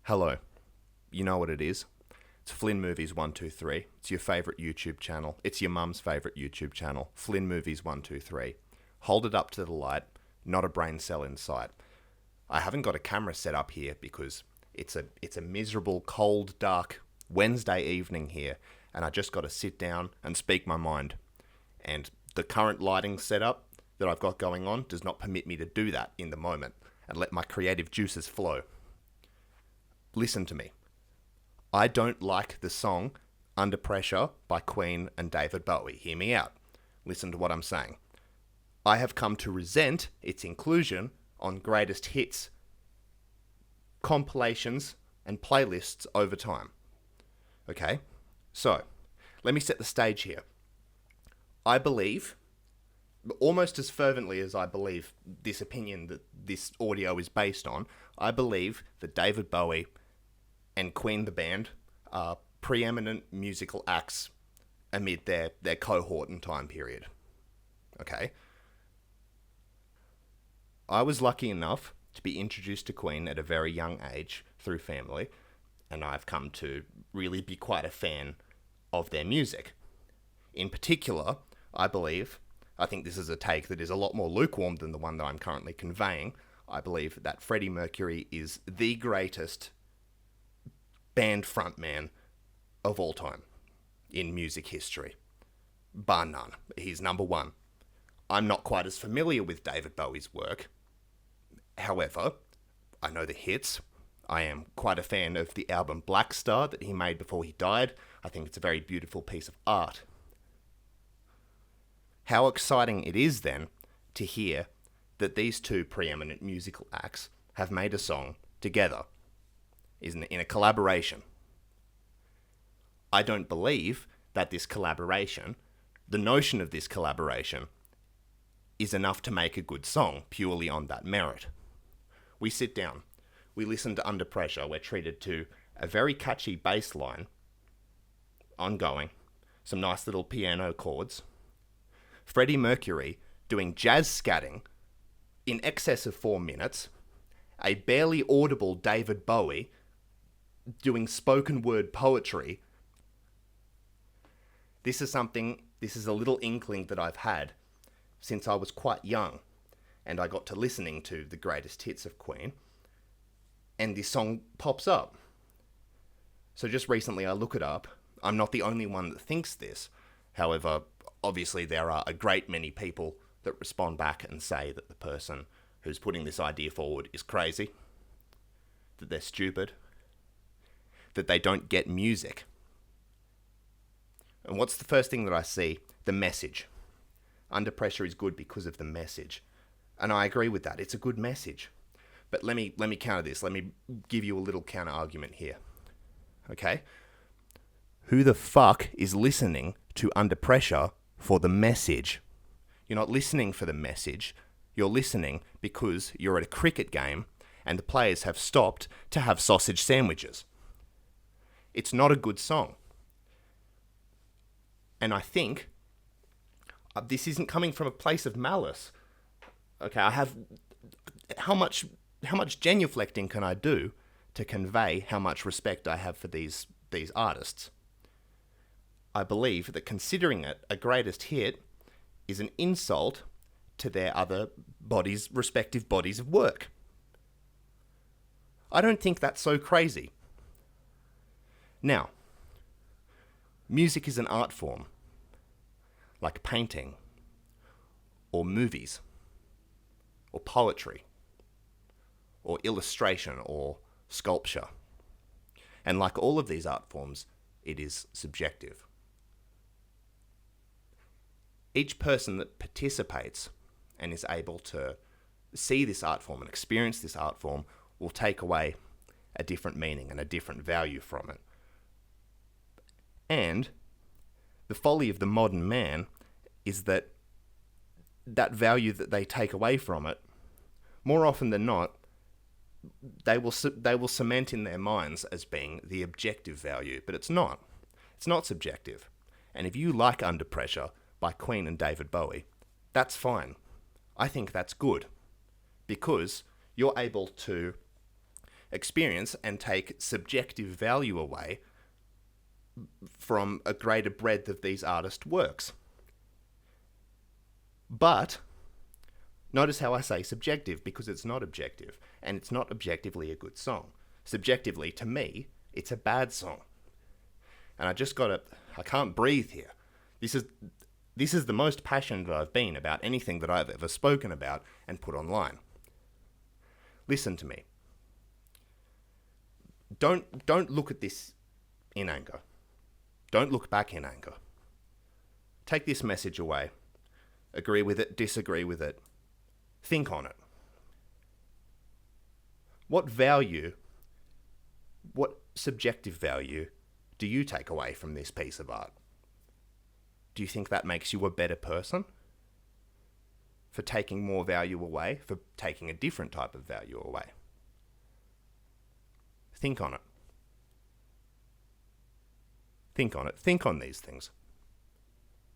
Hello. You know what it is. It's Flynn Movies 123. It's your favourite YouTube channel. It's your mum's favourite YouTube channel. Flynn Movies 123. Hold it up to the light. Not a brain cell in sight. I haven't got a camera set up here because it's a miserable, cold, dark Wednesday evening here, and I just got to sit down and speak my mind. And the current lighting setup that I've got going on does not permit me to do that in the moment and let my creative juices flow. Listen to me. I don't like the song Under Pressure by Queen and David Bowie. Hear me out. Listen to what I'm saying. I have come to resent its inclusion on greatest hits, compilations, and playlists over time. Okay? So, let me set the stage here. I believe, almost as fervently as I believe this opinion that this audio is based on, I believe that David Bowie and Queen the band are preeminent musical acts amid their cohort and time period. Okay? I was lucky enough to be introduced to Queen at a very young age through family, and I've come to really be quite a fan of their music. In particular, I think this is a take that is a lot more lukewarm than the one that I'm currently conveying. I believe that Freddie Mercury is the greatest band frontman of all time in music history. Bar none. He's number one. I'm not quite as familiar with David Bowie's work. However, I know the hits. I am quite a fan of the album Black Star that he made before he died. I think it's a very beautiful piece of art. How exciting it is then to hear that these two preeminent musical acts have made a song together, in a collaboration. I don't believe that this collaboration, the notion of this collaboration, is enough to make a good song purely on that merit. We sit down, we listen to Under Pressure, we're treated to a very catchy bass line, ongoing, some nice little piano chords, Freddie Mercury doing jazz scatting in excess of 4 minutes, a barely audible David Bowie doing spoken word poetry. This is a little inkling that I've had since I was quite young, and I got to listening to the greatest hits of Queen, and this song pops up. So just recently I look it up. I'm not the only one that thinks this. However, obviously there are a great many people that respond back and say that the person who's putting this idea forward is crazy, that they're stupid, that they don't get music. And what's the first thing that I see? The message. Under Pressure is good because of the message. And I agree with that. It's a good message. But let me counter this. Let me give you a little counter argument here. Okay? Who the fuck is listening to Under Pressure for the message? You're not listening for the message. You're listening because you're at a cricket game and the players have stopped to have sausage sandwiches. It's not a good song. And I think this isn't coming from a place of malice. Okay, I have... How much genuflecting can I do to convey how much respect I have for these artists? I believe that considering it a greatest hit is an insult to their other respective bodies of work. I don't think that's so crazy. Now, music is an art form, like painting, or movies, or poetry, or illustration, or sculpture. And like all of these art forms, it is subjective. Each person that participates and is able to see this art form and experience this art form will take away a different meaning and a different value from it. And the folly of the modern man is that value that they take away from it, more often than not, they will cement in their minds as being the objective value, but it's not. It's not subjective. And if you like Under Pressure by Queen and David Bowie, that's fine. I think that's good, because you're able to experience and take subjective value away from a greater breadth of these artists' works. But notice how I say subjective, because it's not objective, and it's not objectively a good song. Subjectively, to me, it's a bad song. And I can't breathe here. This is the most passionate I've been about anything that I've ever spoken about and put online. Listen to me. Don't look at this in anger. Don't look back in anger. Take this message away. Agree with it, disagree with it. Think on it. What subjective value do you take away from this piece of art? Do you think that makes you a better person? For taking more value away? For taking a different type of value away? Think on it. Think on it. Think on these things.